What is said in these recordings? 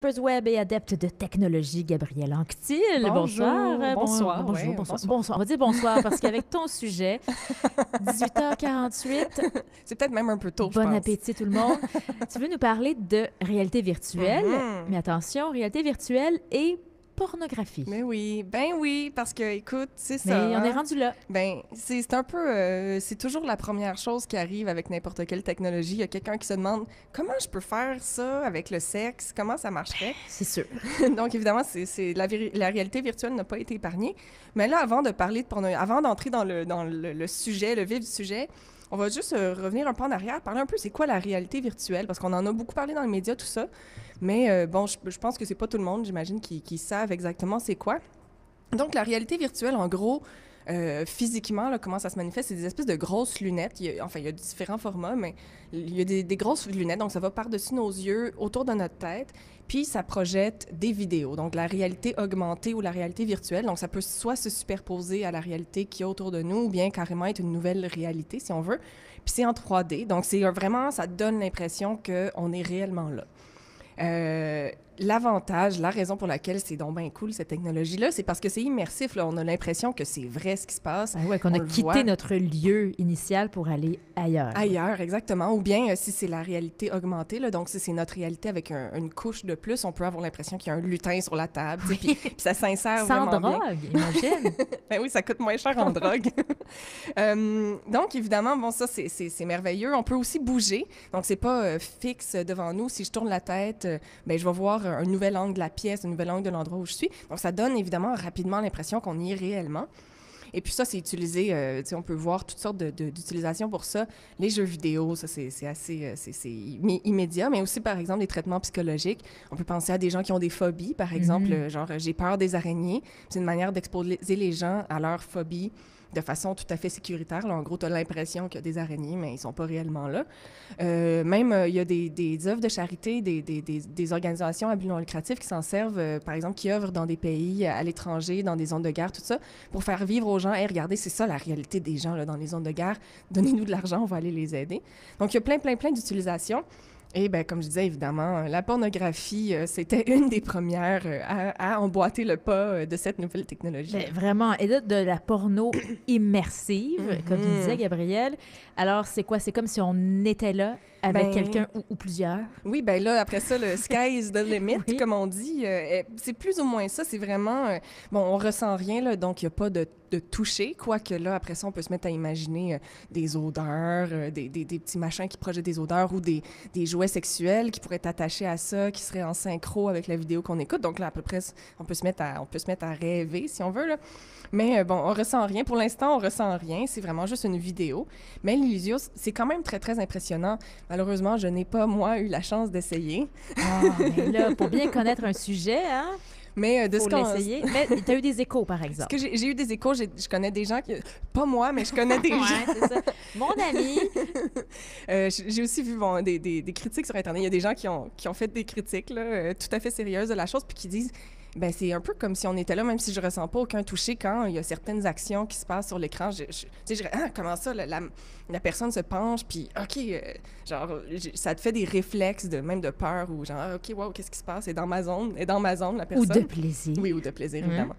Web et adepte de technologie, Gabrielle Anctil. Bonjour. Bonsoir. Bonsoir. Bonjour, Ouais, bonsoir. bonsoir. Bonsoir. On va dire bonsoir parce qu'avec ton sujet, 18h48, C'est peut-être même un peu tôt, je bon pense. appétit tout le monde. Tu veux nous parler de réalité virtuelle, mais attention, réalité virtuelle et pornographie. Mais oui, parce que, écoute, c'est Mais ça. on est rendu là. Ben, c'est un peu... c'est toujours la première chose qui arrive avec n'importe quelle technologie. Il y a quelqu'un qui se demande « Comment je peux faire ça avec le sexe? Comment ça marcherait? C'est sûr. » Donc, évidemment, la réalité virtuelle n'a pas été épargnée. Mais là, avant de parler de pornographie, avant d'entrer dans le sujet, le vif du sujet, on va juste revenir un peu en arrière, parler un peu c'est quoi la réalité virtuelle, parce qu'on en a beaucoup parlé dans les médias, tout ça. Mais bon, je pense que c'est pas tout le monde, j'imagine, qui savent exactement c'est quoi. Donc, la réalité virtuelle, en gros, physiquement, là, comment ça se manifeste, c'est des espèces de grosses lunettes. Il y a différents formats, mais il y a des grosses lunettes, donc ça va par-dessus nos yeux, autour de notre tête, puis ça projette des vidéos. Donc, la réalité augmentée ou la réalité virtuelle, donc ça peut soit se superposer à la réalité qu'il y a autour de nous, ou bien carrément être une nouvelle réalité, si on veut. Puis c'est en 3D, donc c'est vraiment, ça donne l'impression qu'on est réellement là. L'avantage, la raison pour laquelle c'est donc bien cool, cette technologie-là, c'est parce que c'est immersif. Là. On a l'impression que c'est vrai ce qui se passe. Ah ouais, qu'on a quitté notre lieu initial pour aller ailleurs. Ailleurs, exactement. Ou bien, si c'est la réalité augmentée, là, donc si c'est notre réalité avec une couche de plus, on peut avoir l'impression qu'il y a un lutin sur la table. Oui. Puis ça s'insère Sans vraiment drogue, bien. imagine. Ben oui, ça coûte moins cher en drogue. Donc, évidemment, bon, ça, c'est merveilleux. On peut aussi bouger. Donc, c'est pas fixe devant nous. Si je tourne la tête, ben je vais voir un nouvel angle de la pièce, un nouvel angle de l'endroit où je suis. Donc, ça donne évidemment rapidement l'impression qu'on y est réellement. Et puis ça, c'est utilisé, tu sais, on peut voir toutes sortes d'utilisations pour ça. Les jeux vidéo, ça, c'est assez c'est immédiat, mais aussi, par exemple, les traitements psychologiques. On peut penser à des gens qui ont des phobies, par exemple, genre, j'ai peur des araignées. C'est une manière d'exposer les gens à leur phobie de façon tout à fait sécuritaire. Là, en gros, tu as l'impression qu'il y a des araignées, mais ils sont pas réellement là. Même, il y a des œuvres de charité, des organisations à but non lucratif qui s'en servent, par exemple, qui œuvrent dans des pays à l'étranger, dans des zones de guerre, tout ça, pour faire vivre aux gens, « Hey, regardez, c'est ça la réalité des gens là, dans les zones de guerre. Donnez-nous de l'argent, on va aller les aider. » Donc, il y a plein d'utilisations. Et bien, comme je disais, évidemment, la pornographie, c'était une des premières à emboîter le pas de cette nouvelle technologie. Ben, vraiment, et de la porno immersive, comme tu disais, Gabrielle. Alors, c'est quoi? C'est comme si on était là avec quelqu'un ou plusieurs? Oui, bien là, après ça, le sky is the limit, Oui. comme on dit. C'est plus ou moins ça. C'est vraiment... bon, on ressent rien, là, donc il n'y a pas de toucher, quoique là, après ça, on peut se mettre à imaginer des odeurs, des petits machins qui projettent des odeurs ou des jouets sexuels qui pourraient être attachés à ça, qui seraient en synchro avec la vidéo qu'on écoute. Donc là, à peu près, on peut se mettre à rêver, si on veut, là. Mais bon, on ressent rien. Pour l'instant, on ressent rien. C'est vraiment juste une vidéo. Mais l'illusion, c'est quand même très, très impressionnant. Malheureusement, je n'ai pas, moi, eu la chance d'essayer. Ah, mais là, pour bien connaître un sujet, hein, Mais de faut ce qu'on... l'essayer. Mais tu as eu des échos, par exemple. Parce que j'ai eu des échos, je connais des gens qui... Pas moi, mais je connais des gens. Ouais, c'est ça. Mon ami. J'ai aussi vu des critiques sur Internet. Il y a des gens qui ont fait des critiques là, tout à fait sérieuses de la chose, puis qui disent... Ben c'est un peu comme si on était là, même si je ressens pas aucun toucher quand il y a certaines actions qui se passent sur l'écran. Tu sais, comment ça, la personne se penche, puis OK, ça te fait des réflexes même de peur ou genre, OK, wow, qu'est-ce qui se passe? Elle est dans ma zone, la personne. Ou de plaisir. Oui, ou de plaisir, évidemment.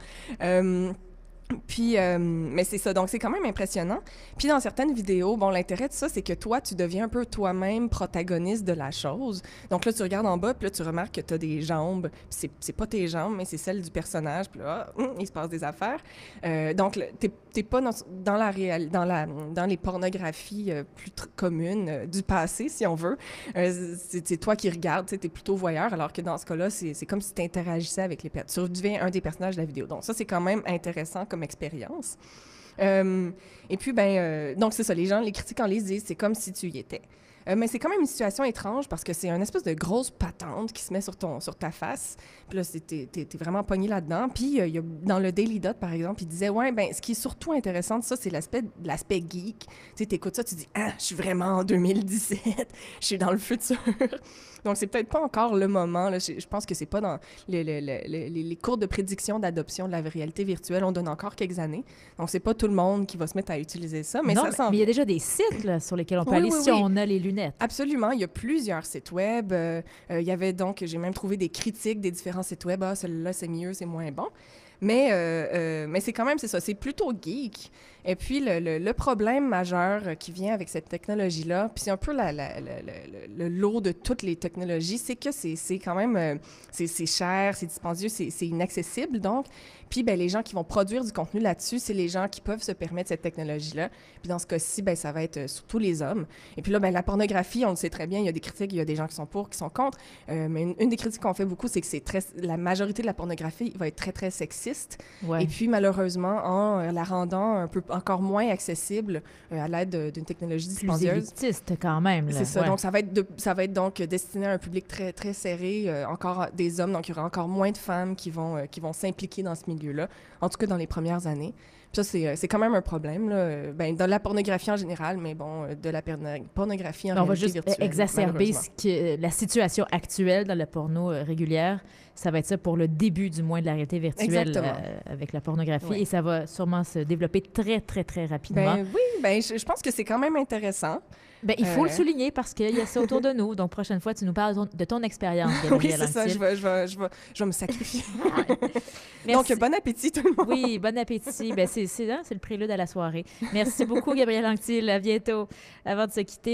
Puis, mais c'est ça, donc c'est quand même impressionnant. Puis dans certaines vidéos, bon, l'intérêt de ça, c'est que toi, tu deviens un peu toi-même protagoniste de la chose. Donc là, tu regardes en bas, puis là, tu remarques que tu as des jambes, puis c'est pas tes jambes, mais c'est celles du personnage, puis là, il se passe des affaires. Donc, t'es pas dans les pornographies plus communes du passé, si on veut. C'est toi qui regardes, tu es plutôt voyeur, alors que dans ce cas-là, c'est comme si tu interagissais avec les personnes. Tu deviens un des personnages de la vidéo. Donc ça, c'est quand même intéressant comme expérience. Et puis, donc c'est ça, les critiques en ligne disent, c'est comme si tu y étais. Mais c'est quand même une situation étrange parce que c'est une espèce de grosse patente qui se met sur ta face. Puis là, t'es vraiment pogné là-dedans. Puis il y a, dans le Daily Dot, par exemple, il disait, ouais, ben ce qui est surtout intéressant de ça, c'est l'aspect geek. Tu sais, t'écoutes ça, tu dis, ah, je suis vraiment en 2017, je suis dans le futur. Donc, c'est peut-être pas encore le moment. Là. Je pense que c'est pas dans les cours de prédiction d'adoption de la réalité virtuelle. On donne encore quelques années. Donc, c'est pas tout le monde qui va se mettre à utiliser ça. Mais non, ça mais il y a déjà des sites là, sur lesquels on peut aller si on a les lunettes. Absolument. Il y a plusieurs sites web. Il y avait donc, j'ai même trouvé des critiques des différents sites web. Ah, celui-là, c'est mieux, c'est moins bon. Mais c'est quand même, c'est ça, c'est plutôt geek. Et puis, le problème majeur qui vient avec cette technologie-là, puis c'est un peu le lot de toutes les technologies, c'est que c'est quand même, c'est cher, c'est dispendieux, c'est inaccessible, donc. Puis, ben, les gens qui vont produire du contenu là-dessus, c'est les gens qui peuvent se permettre cette technologie-là. Puis, dans ce cas-ci, ben, ça va être surtout les hommes. Et puis là, ben, la pornographie, on le sait très bien, il y a des critiques, il y a des gens qui sont pour, qui sont contre. Mais une des critiques qu'on fait beaucoup, c'est que la majorité de la pornographie va être très, très sexiste. Ouais. Et puis, malheureusement, en la rendant un peu encore moins accessible à l'aide d'une technologie Plus dispendieuse. élitiste quand même. Là. C'est ça. Ouais. Donc, ça va être donc destiné à un public très, très serré, encore des hommes. Donc, il y aura encore moins de femmes qui vont s'impliquer dans ce milieu-là, en tout cas dans les premières années. Puis ça, c'est quand même un problème, là. Ben, dans la pornographie en général, mais bon, de la pornographie en On va réalité juste virtuelle, exacerber malheureusement. la situation actuelle dans la porno régulière. Ça va être ça pour le début, du moins, de la réalité virtuelle avec la pornographie. Oui. Et ça va sûrement se développer très, très, très rapidement. Ben oui, ben je pense que c'est quand même intéressant. Ben, il faut le souligner parce qu'il y a ça autour de nous. Donc, prochaine fois, tu nous parles de ton expérience, Oui, Gabrielle c'est ça, Anctil. je vais me sacrifier. Merci. Donc, bon appétit tout le monde. Oui, bon appétit. Ben, c'est le prélude à la soirée. Merci beaucoup, Gabrielle Anctil. À bientôt. Avant de se quitter,